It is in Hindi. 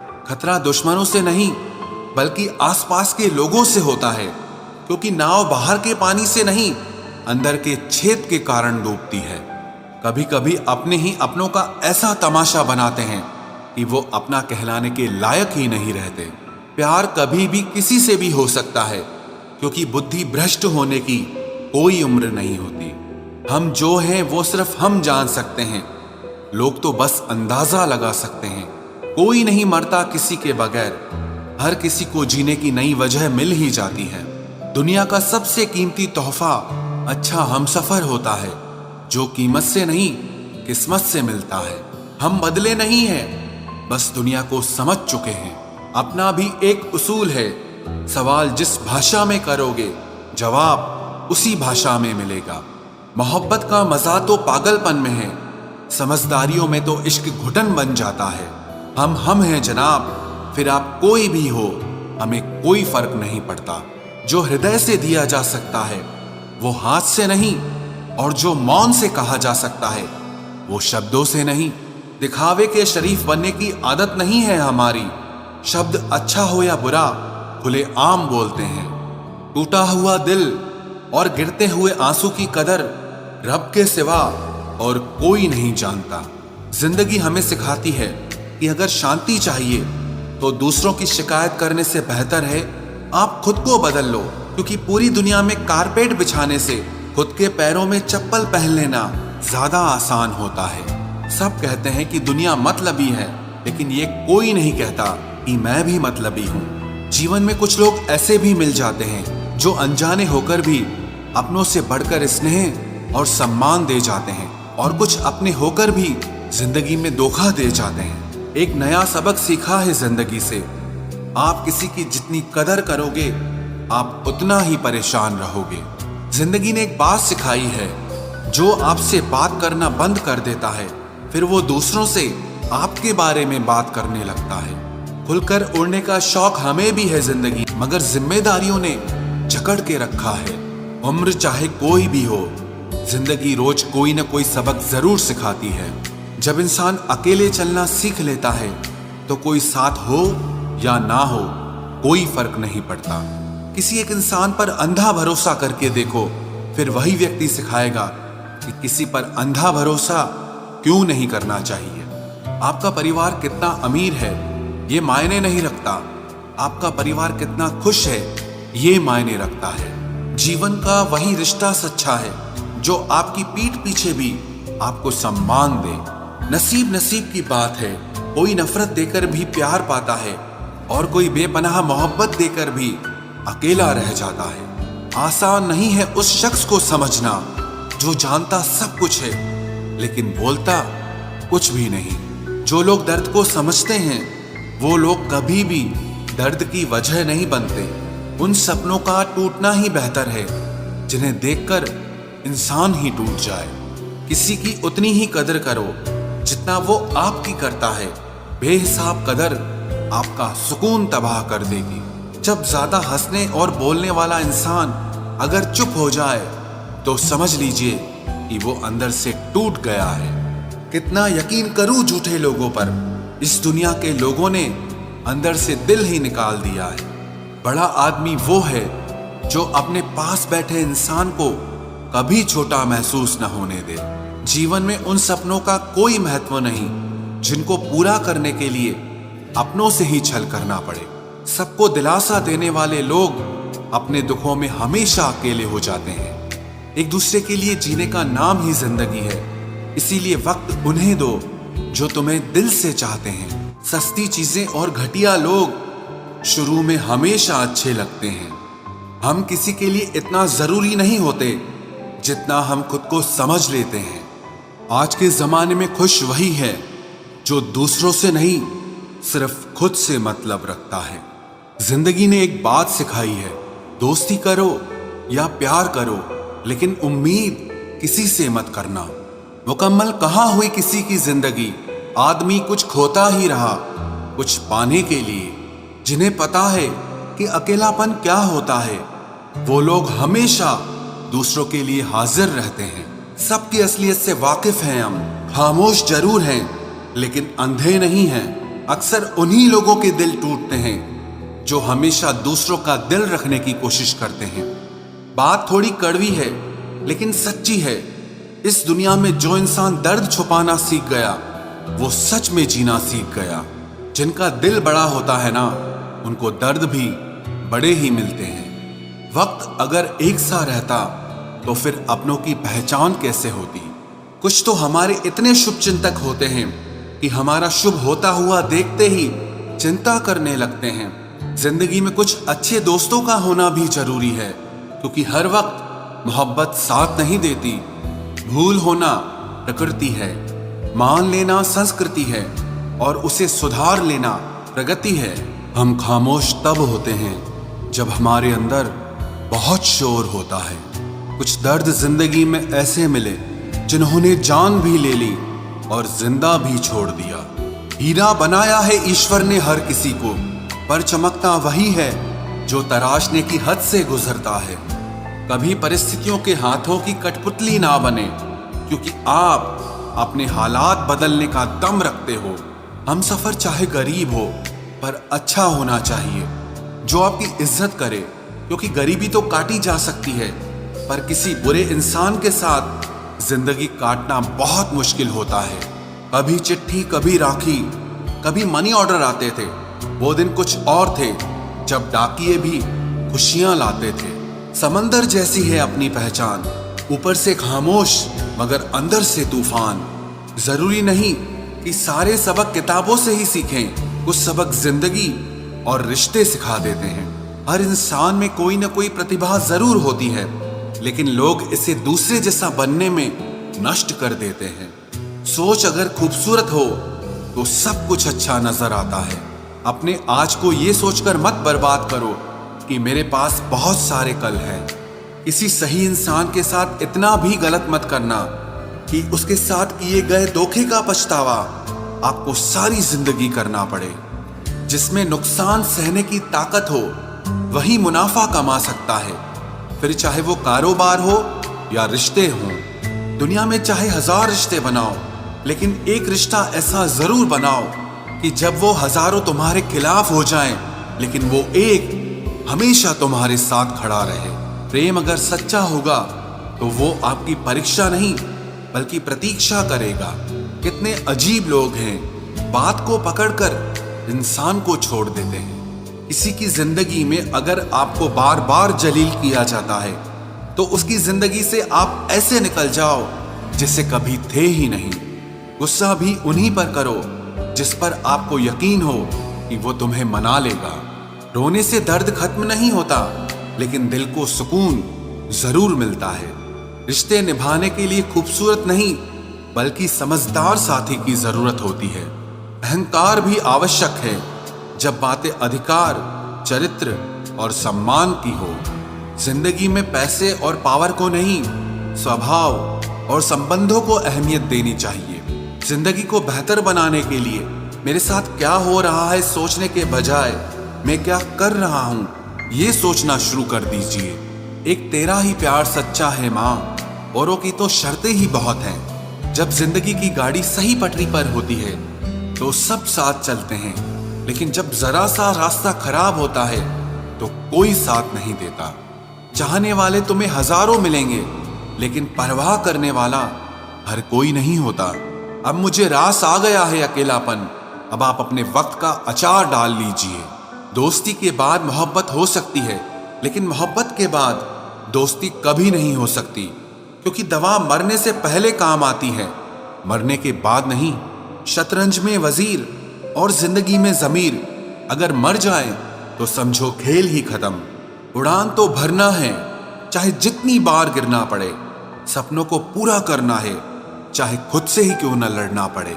खतरा दुश्मनों से नहीं बल्कि आसपास के लोगों से होता है, क्योंकि नाव बाहर के पानी से नहीं अंदर के छेद के कारण डूबती है। कभी कभी अपने ही अपनों का ऐसा तमाशा बनाते हैं कि वो अपना कहलाने के लायक ही नहीं रहते। प्यार कभी भी किसी से भी हो सकता है, क्योंकि बुद्धि भ्रष्ट होने की कोई उम्र नहीं होती। हम जो हैं वो सिर्फ हम जान सकते हैं, लोग तो बस अंदाजा लगा सकते हैं। कोई नहीं मरता किसी के बगैर, हर किसी को जीने की नई वजह मिल ही जाती है। दुनिया का सबसे कीमती तोहफा अच्छा हमसफर होता है, जो कीमत से नहीं किस्मत से मिलता है। हम बदले नहीं हैं, बस दुनिया को समझ चुके हैं। अपना भी एक उसूल है, सवाल जिस भाषा में करोगे जवाब उसी भाषा में मिलेगा। मोहब्बत का मजा तो पागलपन में है, समझदारियों में तो इश्क घुटन बन जाता है। हम हैं जनाब, फिर आप कोई भी हो, हमें कोई फर्क नहीं पड़ता। जो हृदय से दिया जा सकता है वो हाथ से नहीं, और जो मौन से कहा जा सकता है वो शब्दों से नहीं। दिखावे के शरीफ बनने की आदत नहीं है हमारी। शब्द अच्छा हो या बुरा खुले आम बोलते हैं। टूटा हुआ दिल और गिरते हुए आंसू की कदर रब के सिवा और कोई नहीं जानता। जिंदगी हमें सिखाती है कि अगर शांति चाहिए तो दूसरों की शिकायत करने से बेहतर है आप खुद को बदल लो, क्योंकि पूरी दुनिया में कारपेट बिछाने से खुद के पैरों में चप्पल पहन लेना ज्यादा आसान होता है। सब कहते हैं कि दुनिया मतलबी है, लेकिन ये कोई नहीं कहता कि मैं भी मतलबी हूँ। जीवन में कुछ लोग ऐसे भी मिल जाते हैं जो अनजाने होकर भी अपनों से बढ़कर स्नेह और सम्मान दे जाते हैं, और कुछ अपने होकर भी जिंदगी में धोखा दे जाते हैं। एक नया सबक सीखा है जिंदगी से, आप किसी की जितनी कदर करोगे आप उतना ही परेशान रहोगे। जिंदगी ने एक बात सिखाई है, जो आपसे बात करना बंद कर देता है फिर वो दूसरों से आपके बारे में बात करने लगता है। खुलकर उड़ने का शौक हमें भी है जिंदगी, मगर जिम्मेदारियों ने जकड़ के रखा है। उम्र चाहे कोई भी हो, जिंदगी रोज कोई ना कोई सबक जरूर सिखाती है। जब इंसान अकेले चलना सीख लेता है तो कोई साथ हो या ना हो कोई फर्क नहीं पड़ता। किसी एक इंसान पर अंधा भरोसा करके देखो, फिर वही व्यक्ति सिखाएगा कि किसी पर अंधा भरोसा क्यों नहीं करना चाहिए। आपका परिवार कितना अमीर है ये मायने नहीं रखता, आपका परिवार कितना खुश है ये मायने रखता है। जीवन का वही रिश्ता सच्चा है जो आपकी पीठ पीछे भी आपको सम्मान दे। नसीब की बात है, कोई नफरत देकर भी प्यार पाता है और कोई बेपनाह मोहब्बत देकर भी अकेला रह जाता है। आसान नहीं है उस शख्स को समझना जो जानता सब कुछ है लेकिन बोलता कुछ भी नहीं। जो लोग दर्द को समझते हैं वो लोग कभी भी दर्द की वजह नहीं बनते। उन सपनों का टूटना ही बेहतर है जिन्हें देखकर इंसान ही टूट जाए। किसी की उतनी ही कदर करो जितना वो आपकी करता है। बेहिसाब कदर आपका सुकून तबाह कर देगी। जब ज्यादा हंसने और बोलने वाला इंसान अगर चुप हो जाए तो समझ लीजिए कि वो अंदर से टूट गया है। कितना यकीन करूं झूठे लोगों पर, इस दुनिया के लोगों ने अंदर से दिल ही निकाल दिया है। बड़ा आदमी वो है जो अपने पास बैठे इंसान को कभी छोटा महसूस न होने दे। जीवन में उन सपनों का कोई महत्व नहीं जिनको पूरा करने के लिए अपनों से ही छल करना पड़े। सबको दिलासा देने वाले लोग अपने दुखों में हमेशा अकेले हो जाते हैं। एक दूसरे के लिए जीने का नाम ही जिंदगी है, इसीलिए वक्त उन्हें दो जो तुम्हें दिल से चाहते हैं। सस्ती चीजें और घटिया लोग शुरू में हमेशा अच्छे लगते हैं। हम किसी के लिए इतना जरूरी नहीं होते जितना हम खुद को समझ लेते हैं। आज के जमाने में खुश वही है जो दूसरों से नहीं सिर्फ खुद से मतलब रखता है। जिंदगी ने एक बात सिखाई है, दोस्ती करो या प्यार करो लेकिन उम्मीद किसी से मत करना। मुकम्मल कहाँ हुई किसी की जिंदगी, आदमी कुछ खोता ही रहा कुछ पाने के लिए। जिन्हें पता है कि अकेलापन क्या होता है वो लोग हमेशा दूसरों के लिए हाजिर रहते हैं। सबकी असलियत से वाकिफ हैं हम, खामोश जरूर हैं लेकिन अंधे नहीं हैं। अक्सर उन्हीं लोगों के दिल टूटते हैं जो हमेशा दूसरों का दिल रखने की कोशिश करते हैं। बात थोड़ी कड़वी है लेकिन सच्ची है। इस दुनिया में जो इंसान दर्द छुपाना सीख गया वो सच में जीना सीख गया। जिनका दिल बड़ा होता है ना, उनको दर्द भी बड़े ही मिलते हैं। वक्त अगर एक सा रहता तो फिर अपनों की पहचान कैसे होती। कुछ तो हमारे इतने शुभ चिंतक होते हैं कि हमारा शुभ होता हुआ देखते ही चिंता करने लगते हैं। जिंदगी में कुछ अच्छे दोस्तों का होना भी जरूरी है, क्योंकि हर वक्त मोहब्बत साथ नहीं देती। भूल होना प्रकृति है, मान लेना संस्कृति है और उसे सुधार लेना प्रगति है। हम खामोश तब होते हैं जब हमारे अंदर बहुत शोर होता है। कुछ दर्द जिंदगी में ऐसे मिले जिन्होंने जान भी ले ली और जिंदा भी छोड़ दिया। हीरा बनाया है ईश्वर ने हर किसी को, पर चमकता वही है जो तराशने की हद से गुजरता है। कभी परिस्थितियों के हाथों की कठपुतली ना बने, क्योंकि आप अपने हालात बदलने का दम रखते हो। हम सफर चाहे गरीब हो पर अच्छा होना चाहिए, जो आपकी इज्जत करे, क्योंकि गरीबी तो काटी जा सकती है पर किसी बुरे इंसान के साथ जिंदगी काटना बहुत मुश्किल होता है। कभी चिट्ठी, कभी राखी, कभी मनी ऑर्डर आते थे। वो दिन कुछ और थे जब डाकिये भी खुशियां लाते थे। समंदर जैसी है अपनी पहचान, ऊपर से खामोश मगर अंदर से तूफान। जरूरी नहीं कि सारे सबक किताबों से ही सीखें, कुछ सबक जिंदगी और रिश्ते सिखा देते हैं। हर इंसान में कोई ना कोई प्रतिभा जरूर होती है, लेकिन लोग इसे दूसरे जैसा बनने में नष्ट कर देते हैं। सोच अगर खूबसूरत हो तो सब कुछ अच्छा नजर आता है। अपने आज को ये सोचकर मत बर्बाद करो कि मेरे पास बहुत सारे कल हैं। किसी सही इंसान के साथ इतना भी गलत मत करना कि उसके साथ किए गए धोखे का पछतावा आपको सारी जिंदगी करना पड़े। जिसमें नुकसान सहने की ताकत हो वही मुनाफा कमा सकता है, फिर चाहे वो कारोबार हो या रिश्ते हों। दुनिया में चाहे 1000 रिश्ते बनाओ, लेकिन एक रिश्ता ऐसा जरूर बनाओ कि जब वो हजारों तुम्हारे खिलाफ हो जाएं, लेकिन वो एक हमेशा तुम्हारे साथ खड़ा रहे। प्रेम अगर सच्चा होगा तो वो आपकी परीक्षा नहीं बल्कि प्रतीक्षा करेगा। कितने अजीब लोग हैं, बात को पकड़कर इंसान को छोड़ देते हैं। किसी की जिंदगी में अगर आपको बार बार जलील किया जाता है तो उसकी जिंदगी से आप ऐसे निकल जाओ जिसे कभी थे ही नहीं। गुस्सा भी उन्हीं पर करो जिस पर आपको यकीन हो कि वो तुम्हें मना लेगा। रोने से दर्द खत्म नहीं होता, लेकिन दिल को सुकून जरूर मिलता है। रिश्ते निभाने के लिए खूबसूरत नहीं बल्कि समझदार साथी की जरूरत होती है। अहंकार भी आवश्यक है जब बातें अधिकार, चरित्र और सम्मान की हो। जिंदगी में पैसे और पावर को नहीं, स्वभाव और संबंधों को अहमियत देनी चाहिए। जिंदगी को बेहतर बनाने के लिए मेरे साथ क्या हो रहा है सोचने के बजाय मैं क्या कर रहा हूं ये सोचना शुरू कर दीजिए। एक तेरा ही प्यार सच्चा है माँ, औरों की तो शर्तें ही बहुत हैं। जब जिंदगी की गाड़ी सही पटरी पर होती है तो सब साथ चलते हैं, लेकिन जब जरा सा रास्ता खराब होता है तो कोई साथ नहीं देता। चाहने वाले तुम्हें हजारों मिलेंगे, लेकिन परवाह करने वाला हर कोई नहीं होता। अब मुझे रास आ गया है अकेलापन, अब आप अपने वक्त का अचार डाल लीजिए। दोस्ती के बाद मोहब्बत हो सकती है, लेकिन मोहब्बत के बाद दोस्ती कभी नहीं हो सकती, क्योंकि दवा मरने से पहले काम आती है, मरने के बाद नहीं। शतरंज में वजीर और जिंदगी में जमीर अगर मर जाए तो समझो खेल ही खत्म। उड़ान तो भरना है, चाहे जितनी बार गिरना पड़े। सपनों को पूरा करना है, चाहे खुद से ही क्यों न लड़ना पड़े।